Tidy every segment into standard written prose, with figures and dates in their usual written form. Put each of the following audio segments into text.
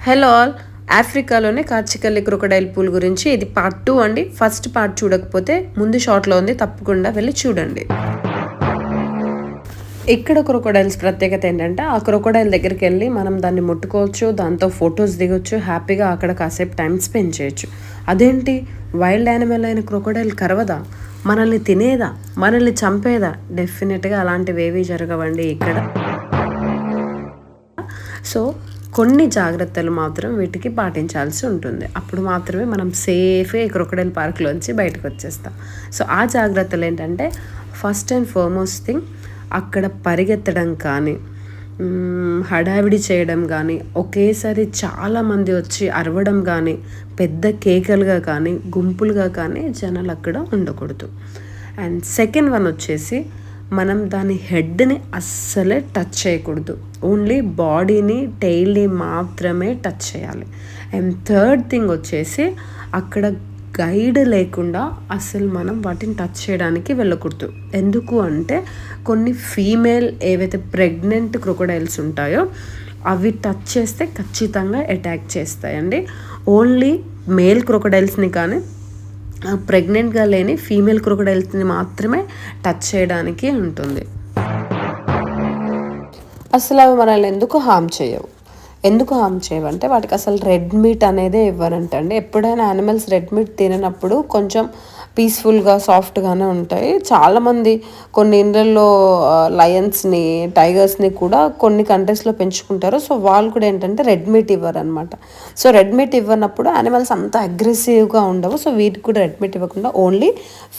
Hello all, ఆఫ్రికాలోనే కాచికల్లి crocodile pool గురించి ఇది part 2 అండి. ఫస్ట్ పార్ట్ చూడకపోతే ముందు షార్ట్లో ఉంది, తప్పకుండా వెళ్ళి చూడండి. ఇక్కడ క్రొకడైల్స్ ప్రత్యేకత ఏంటంటే ఆ క్రొకడైల్ దగ్గరికి వెళ్ళి మనం దాన్ని ముట్టుకోవచ్చు, దాంతో ఫొటోస్ దిగొచ్చు, హ్యాపీగా అక్కడ కాసేపు టైం స్పెండ్ చేయొచ్చు. అదేంటి, వైల్డ్ యానిమల్ అయిన క్రొకడైల్ కరవదా, మనల్ని తినేదా, మనల్ని చంపేదా? డెఫినెట్గా అలాంటివి ఏవీ జరగవండి ఇక్కడ. సో కొన్ని జాగ్రత్తలు మాత్రం వీటికి పాటించాల్సి ఉంటుంది. అప్పుడు మాత్రమే మనం సేఫ్గా ఈ క్రొకడైల్ పార్క్లోంచి బయటకు వచ్చేస్తాం. సో ఆ జాగ్రత్తలు ఏంటంటే, ఫస్ట్ అండ్ ఫార్మోస్ట్ థింగ్, అక్కడ పరిగెత్తడం కానీ, హడావిడి చేయడం కానీ, ఒకేసారి చాలామంది వచ్చి అరవడం కానీ, పెద్ద కేకలుగా కానీ, గుంపులుగా కానీ జనాలు అక్కడ ఉండకూడదు. అండ్ సెకండ్ వన్ వచ్చేసి, మనం దాని హెడ్ని అస్సలే టచ్ చేయకూడదు. ఓన్లీ బాడీని, టెయిల్ని మాత్రమే టచ్ చేయాలి. అండ్ థర్డ్ థింగ్ వచ్చేసి, అక్కడ గైడ్ లేకుండా అసలు మనం వాటిని టచ్ చేయడానికి వెళ్ళకూడదు. ఎందుకు అంటే కొన్ని ఫీమేల్ ఏవైతే ప్రెగ్నెంట్ క్రొకడైల్స్ ఉంటాయో అవి టచ్ చేస్తే ఖచ్చితంగా అటాక్ చేస్తాయండి. ఓన్లీ మేల్ క్రొకడైల్స్ని కానీ ప్రెగ్నెంట్గా లేని ఫీమేల్ క్రొకడైల్స్ని మాత్రమే టచ్ చేయడానికి ఉంటుంది. అసలు అవి మనల్ని ఎందుకు హార్మ్ చేయవంటే వాటికి అసలు రెడ్ మీట్ అనేదే ఇవ్వరంటండి. ఎప్పుడైనా యానిమల్స్ రెడ్ మీట్ తిననప్పుడు కొంచెం పీస్ఫుల్గా, సాఫ్ట్గానే ఉంటాయి. చాలామంది కొన్ని ఇండ్లలో లయన్స్ని, టైగర్స్ని కూడా కొన్ని కంట్రీస్లో పెంచుకుంటారు. సో వాళ్ళు కూడా ఏంటంటే రెడ్ మీట్ ఇవ్వరు అనమాట. సో రెడ్ మీట్ ఇవ్వనప్పుడు యానిమల్స్ అంత అగ్రెసివ్గా ఉండవు. సో వీటికి కూడా రెడ్ మీట్ ఇవ్వకుండా ఓన్లీ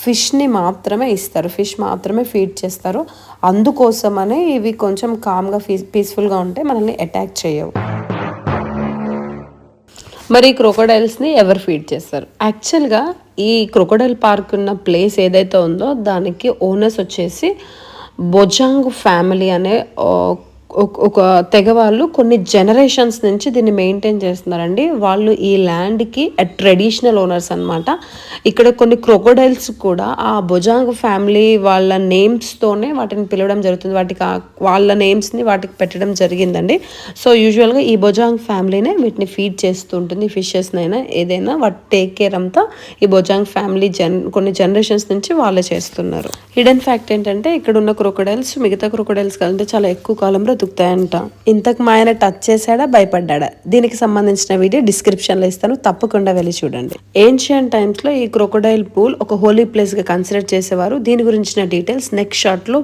ఫిష్ని మాత్రమే ఇస్తారు, ఫిష్ మాత్రమే ఫీడ్ చేస్తారు. అందుకోసమనే ఇవి కొంచెం కామ్గా పీస్ఫుల్గా ఉంటే మనల్ని అటాక్ చేయవు. మరి ఈ క్రొకడైల్స్ని ఎవరు ఫీడ్ చేస్తారు? యాక్చువల్గా ఈ క్రొకడైల్ పార్క్ ఉన్న ప్లేస్ ఏదైతే ఉందో దానికి ఓనర్స్ వచ్చేసి బొజాంగ్ ఫ్యామిలీ అనే ఒక తెగ వాళ్ళు కొన్ని జనరేషన్స్ నుంచి దీన్ని మెయింటైన్ చేస్తున్నారండి. వాళ్ళు ఈ ల్యాండ్కి ట్రెడిషనల్ ఓనర్స్ అనమాట. ఇక్కడ కొన్ని క్రొకడైల్స్ కూడా ఆ బొజాంగ్ ఫ్యామిలీ వాళ్ళ నేమ్స్తోనే వాటిని పిలవడం జరుగుతుంది. వాళ్ళ నేమ్స్ని వాటికి పెట్టడం జరిగిందండి. సో యూజువల్గా ఈ బొజాంగ్ ఫ్యామిలీనే వీటిని ఫీడ్ చేస్తూ ఉంటుంది. ఫిషెస్నైనా ఏదైనా వాటి టేక్ కేర్ అంతా ఈ బొజాంగ్ ఫ్యామిలీ కొన్ని జనరేషన్స్ నుంచి వాళ్ళే చేస్తున్నారు. హిడెన్ ఫ్యాక్ట్ ఏంటంటే, ఇక్కడ ఉన్న క్రొకడైల్స్ మిగతా క్రొకడైల్స్ కంటే చాలా ఎక్కువ కాలం బ్రతుకుతాయంట. ఇంతకు మా ఆయన టచ్ చేశాడా, భయపడ్డా? దీనికి సంబంధించిన వీడియో డిస్క్రిప్షన్లో ఇస్తాను, తప్పకుండా వెళ్ళి చూడండి. ఏన్షియంట్ టైమ్స్లో ఈ క్రొకడైల్ పూల్ ఒక హోలీ ప్లేస్గా కన్సిడర్ చేసేవారు. దీని గురించిన డీటెయిల్స్ నెక్స్ట్ షార్ట్లో